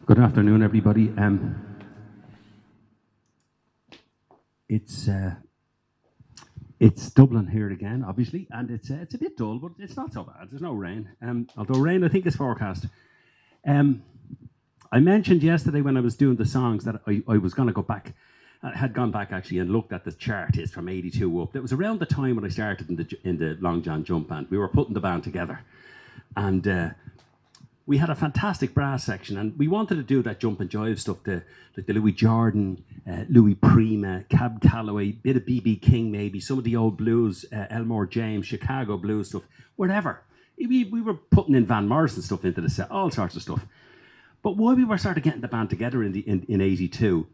Good afternoon, everybody. It's uh, it's Dublin here again, obviously, and it's a bit dull, but it's not so bad. There's no rain. Although rain, I think, is forecast. Um, I mentioned yesterday when I was doing the songs that I was going to go back. I had gone back actually and looked at the chart. It's from '82 up. It was around the time when I started in the Long John Jump Band. We were putting the band together, and we had a fantastic brass section, and we wanted to do that jump and jive stuff, like the Louis Jordan, Louis Prima, Cab Calloway, bit of BB King maybe, some of the old blues, Elmore James, Chicago blues stuff, whatever. We were putting in Van Morrison stuff into the set, all sorts of stuff. But while we were sort of getting the band together in '82,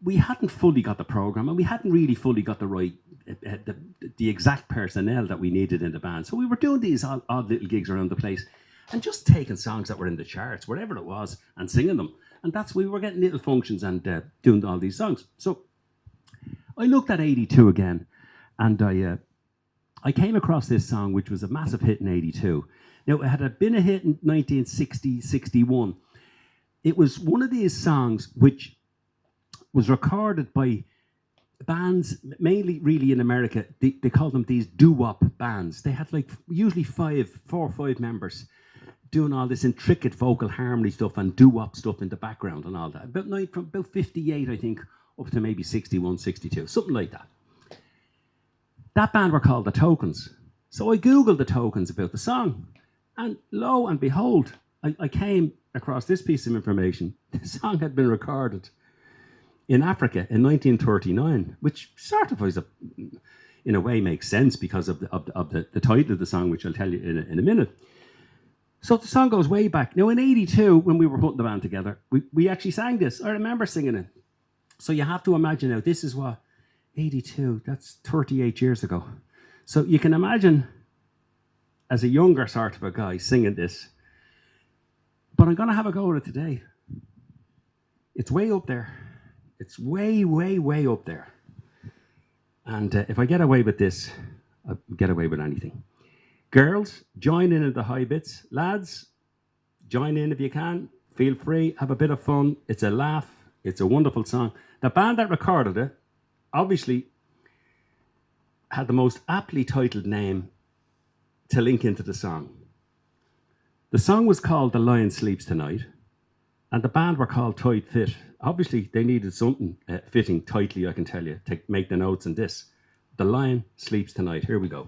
we hadn't fully got the program, and we hadn't really fully got the right, the exact personnel that we needed in the band. So we were doing these odd little gigs around the place, and just taking songs that were in the charts, wherever it was, and singing them. And that's we were getting little functions and doing all these songs. So I looked at '82 again, and I came across this song, which was a massive hit in '82. Now, it had been a hit in 1960, 61. It was one of these songs which was recorded by bands, mainly really in America. They call them these doo-wop bands. They had like usually 4 or 5 members doing all this intricate vocal harmony stuff and doo-wop stuff in the background and all that. From about 58, I think, up to maybe 61, 62, something like that. That band were called The Tokens. So I Googled The Tokens about the song, and lo and behold, I came across this piece of information. The song had been recorded in Africa in 1939, which sort of in a way makes sense because of the title of the song, which I'll tell you in a minute. So the song goes way back. Now in '82, when we were putting the band together, we actually sang this. I remember singing it. So you have to imagine now, this is what, '82, that's 38 years ago. So you can imagine as a younger sort of a guy singing this. But I'm going to have a go at it today. It's way up there. It's way, way, way up there. And if I get away with this, I'll get away with anything. Girls, join in at the high bits. Lads, join in if you can. Feel free, have a bit of fun. It's a laugh. It's a wonderful song. The band that recorded it, obviously, had the most aptly titled name to link into the song. The song was called The Lion Sleeps Tonight, and the band were called Tight Fit. Obviously, they needed something fitting tightly, I can tell you, to make the notes in this. The Lion Sleeps Tonight. Here we go.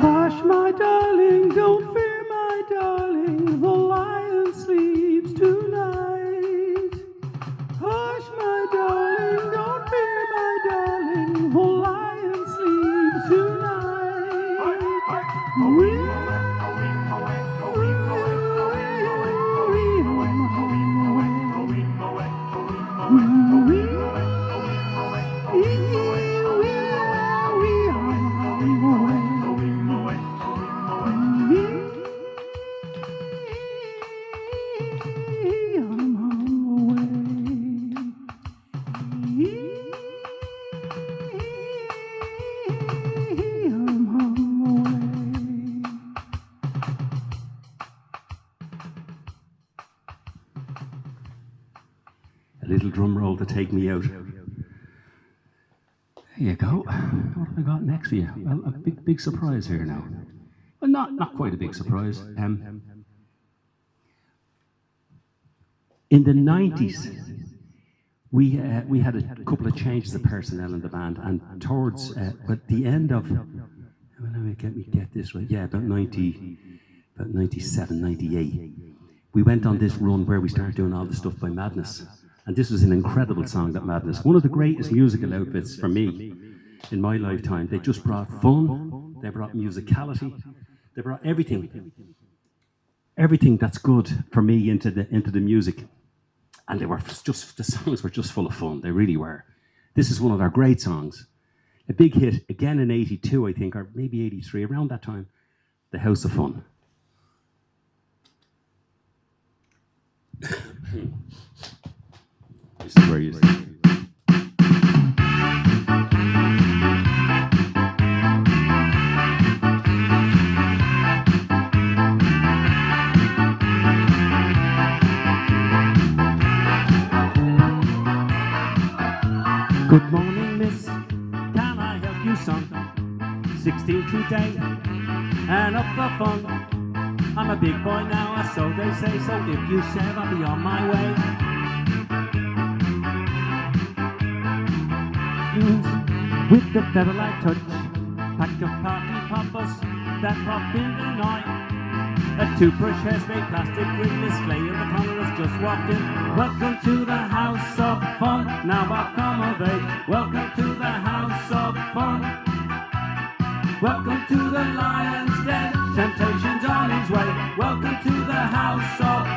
Hush, my darling, don't fear, my darling. little drum roll to take me out. There you go. What have I got next for you? Well, a big surprise here now. Well, not quite a big surprise. In the 90s, we had a couple of changes of personnel in the band, and towards at the end of, let me get this right. Yeah, about 97, 98. We went on this run where we started doing all the stuff by Madness, and this was an incredible song, that Madness. One of the greatest musical outfits for me in my lifetime. They just brought fun, they brought musicality, they brought everything that's good for me into the music. And they were just, the songs were just full of fun. They really were. This is one of their great songs. A big hit, again in 82, I think, or maybe 83, around that time. The House of Fun. This is where you see. Good morning, miss. Can I help you, son? 16 today, and up for fun. I'm a big boy now, so they say. So if you said I'll be on my way. With the featherlight touch, pack of party poppers that pop in the night. A toothbrush, hairspray, plastic wig, Miss Clay of the corner has just walked in. Welcome to the house of fun, now accommodate. Welcome to the house of fun. Welcome to the Lion's Den, temptation's on his way. Welcome to the house of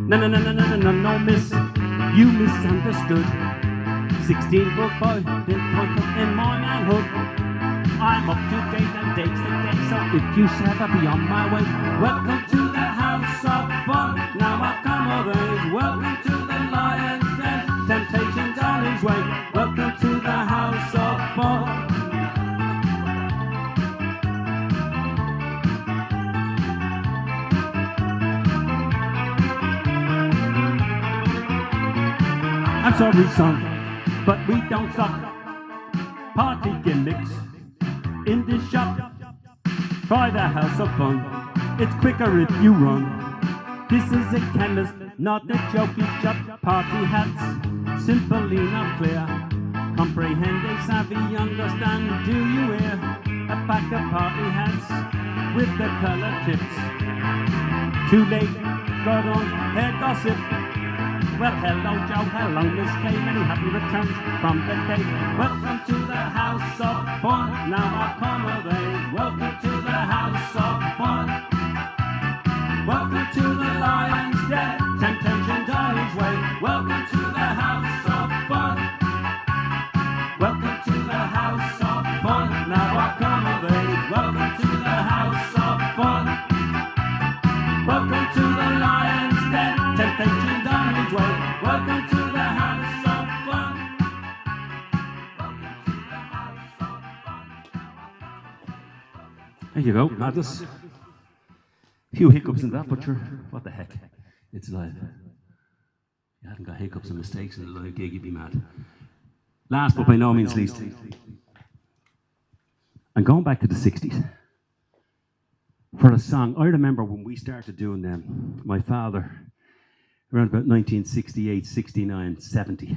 No, miss, you misunderstood. 16 book boy, big point in my manhood. I'm up to date and dates the day, so if you said I'll be on my way. Welcome to the house of fun, now accommodate. Welcome to the Lion's Den, temptation's on his way. Welcome to the house of fun. I'm sorry, son, but we don't stop. Party gimmicks in this shop. Try the house of fun. It's quicker if you run. This is a chemist, not a jokey shop. Party hats, simply not clear. Comprehend, savvy, understand, do you hear? A pack of party hats with the color tips. Too late, got on hair gossip. Well, hello, Joe, hello, Miss Kay, many happy returns from the day. Welcome to the house of fun, now accommodate. Welcome to the house of fun. Welcome to the Lion's Den, temptation's on his way. Welcome to the house of fun. Welcome to the house of fun, now accommodate. Welcome to the house of fun. Welcome to the Lion's Den, temptation's on his way. Welcome to the house of fun. Welcome to the house of fun. There you go, Madness. A few hiccups in that, but sure, what the heck? It's live. You hadn't got hiccups and mistakes in a live gig, you'd be mad. Last but by no means least, I'm going back to the 60s for a song. I remember when we started doing them, my father, around about 1968, 69, 70,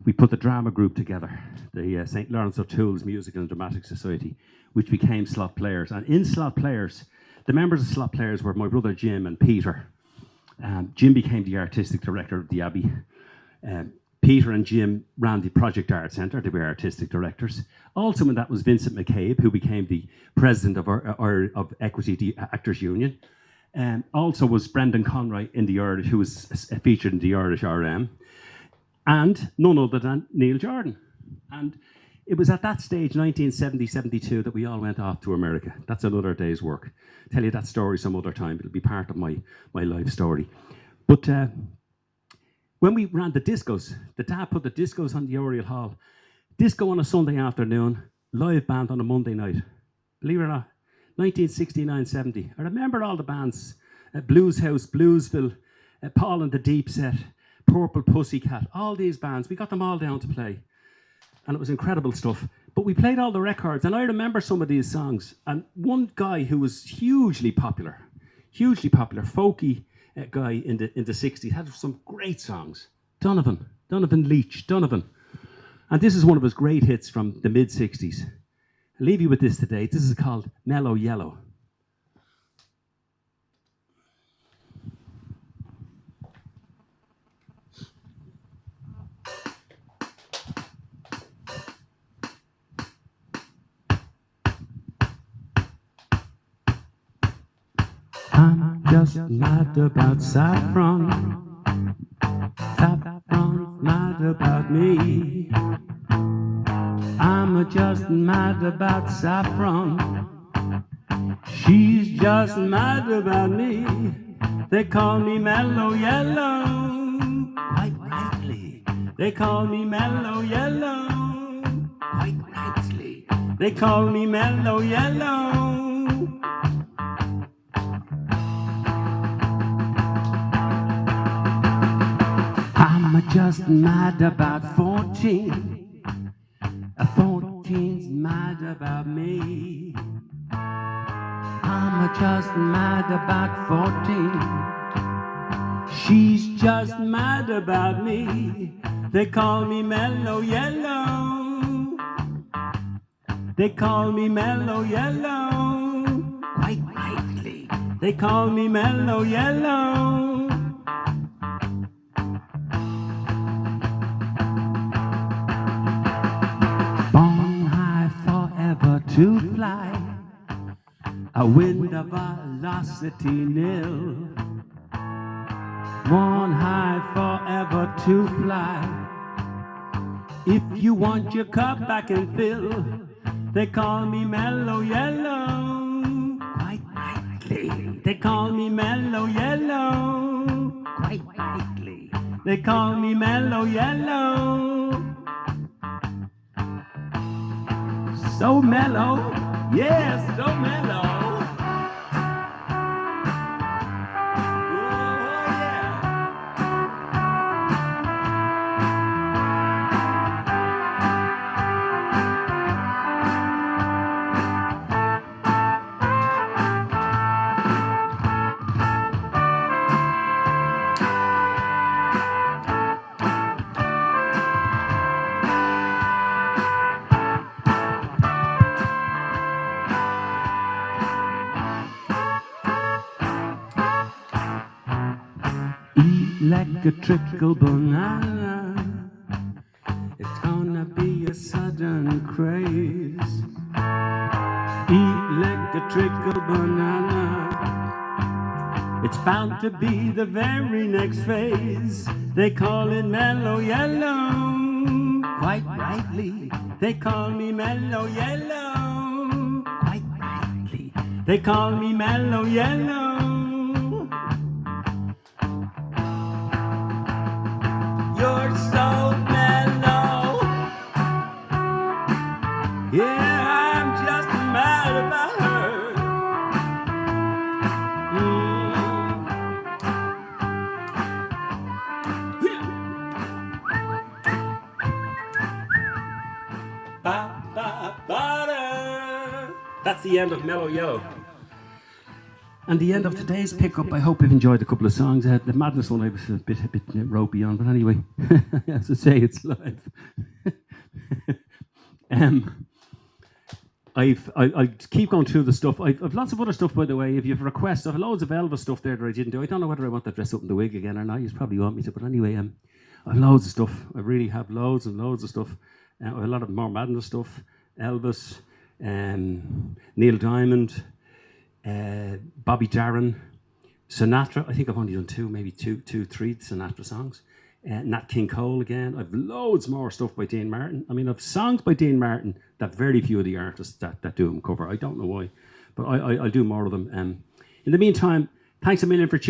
we put the drama group together, the St. Lawrence O'Toole's Musical and Dramatic Society, which became Slot Players. And in Slot Players, the members of Slot Players were my brother Jim and Peter. Jim became the artistic director of the Abbey. Peter and Jim ran the Project Art Centre. They were artistic directors. Also in that was Vincent McCabe, who became the president of Equity Actors Union. Also was Brendan Conroy in the Irish, who was featured in the Irish RM. And none other than Neil Jordan. And it was at that stage, 1970, 72, that we all went off to America. That's another day's work. I'll tell you that story some other time. It'll be part of my life story. But when we ran the discos, the dad put the discos on the Oriel Hall. Disco on a Sunday afternoon, live band on a Monday night. Believe it or not, 1969-70. I remember all the bands, Blues House, Bluesville, Paul and the Deep Set, Purple Pussycat, all these bands. We got them all down to play. And it was incredible stuff. But we played all the records, and I remember some of these songs. And one guy who was hugely popular, folky guy in the 60s, had some great songs. Donovan Leitch. And this is one of his great hits from the mid-60s. I'll leave you with this today. This is called Mellow Yellow. I'm just mad about saffron. Saffron's mad about me. I'm just mad about saffron. She's just mad about me. They call me Mellow Yellow. Quite rightly. They call me Mellow Yellow. Quite rightly. They call me Mellow Yellow. I'm just mad about 14. 14's mad about me. I'm just mad about 14. She's just mad about me. They call me Mellow Yellow. They call me Mellow Yellow. Quite rightly. They call me Mellow Yellow. To fly, a wind of velocity nil. One high forever to fly. If you want your cup back and fill, they call me Mellow Yellow. Quite rightly. They call me Mellow Yellow. Quite rightly. They call me Mellow Yellow. So mellow, yes, so mellow. Oh, yeah. Electrical banana, it's gonna be a sudden craze. Electrical banana, it's bound to be the very next phase. They call it Mellow Yellow. Quite rightly, they call me Mellow Yellow. Quite rightly, they call me Mellow Yellow. You're so mellow. Yeah, I'm just mad about her. That's the end of Mellow Yellow. And the end of today's pickup. I hope you've enjoyed a couple of songs. The Madness one I was a bit ropey on, but anyway, as I say, it's live. I keep going through the stuff. I've lots of other stuff, by the way. If you've requests, I have loads of Elvis stuff there that I didn't do. I don't know whether I want to dress up in the wig again or not. You probably want me to, but anyway, I have loads of stuff. I really have loads and loads of stuff. I have a lot of more Madness stuff. Elvis, Neil Diamond, Bobby Darin, Sinatra. I think I've only done three Sinatra songs. Nat King Cole again. I've loads more stuff by Dean Martin. I mean, I've songs by Dean Martin that very few of the artists that do them cover. I don't know why, but I'll do more of them. In the meantime, thanks a million for tuning.